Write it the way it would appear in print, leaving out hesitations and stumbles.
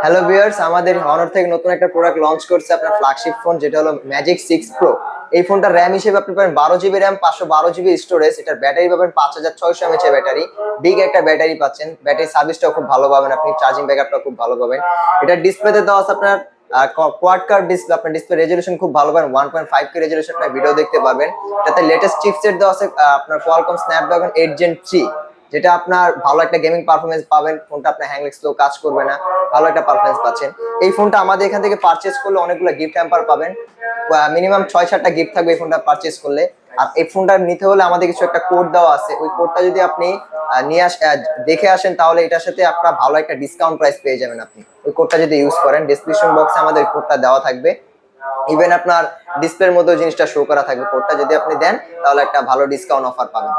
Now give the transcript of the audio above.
Hello viewers, আমাদের Honor থেকে নতুন একটা প্রোডাক্ট লঞ্চ করছে আপনার ফ্ল্যাগশিপ ফোন, যেটা হলো ম্যাজিক 6 প্রো। এই ফোনটা র্যাম হিসেবে আপনি পাবেন 12 জিবি র্যাম, 512 জিবি স্টোরেজ। এটার ব্যাটারি পাবেন 5600 এমএএইচ এর ব্যাটারি, বিগ একটা ব্যাটারি পাচ্ছেন। ব্যাটারি সার্ভিসটাও খুব ভালো পাবেন, আপনি চার্জিং ব্যাকআপটাও খুব ভালো পাবেন। এটার ডিসপ্লেতে দেওয়া আছে আপনার কোয়াড কার্ভ ডিসপ্লে। আপনার ডিসপ্লে রেজোলিউশন খুব ভালো পাবেন, 1.5K রেজোলিউশন আপনার ভিডিও দেখতে পারবেন। এটাতে লেটেস্ট চিপসেট দেওয়া আছে আপনার কোয়ালকম স্ন্যাপড্রাগন 8 Gen 3, যেটা আপনার ভালো একটা গেমিং পারফরমেন্স পাবেন। ফোনটা আপনার হ্যাংলেক স্লো কাজ করবে না, ভালো একটা পারফরমেন্স পাচ্ছেন। এই ফোনটা আমাদের এখান থেকে পারচেজ করলে অনেকগুলো গিফট হ্যাম্পার পাবেন, মিনিমাম 6-7টা গিফট থাকবে এই ফোনটা পারচেজ করলে। আর এই ফোনটা নিতে হলে আমাদের কিছু একটা কোড দেওয়া আছে, ওই কোডটা যদি আপনি দেখে আসেন, তাহলে এটার সাথে আপনার ভালো একটা ডিসকাউন্ট প্রাইস পেয়ে যাবেন। আপনি ওই কোডটা যদি ইউজ করেন, ডেসক্রিপশন বক্সে আমাদের কোডটা দেওয়া থাকবে। ইভেন আপনার ডিসপ্লের মধ্যেও জিনিসটা শো করা থাকবে। কোডটা যদি আপনি দেন, তাহলে একটা ভালো ডিসকাউন্ট অফার পাবেন।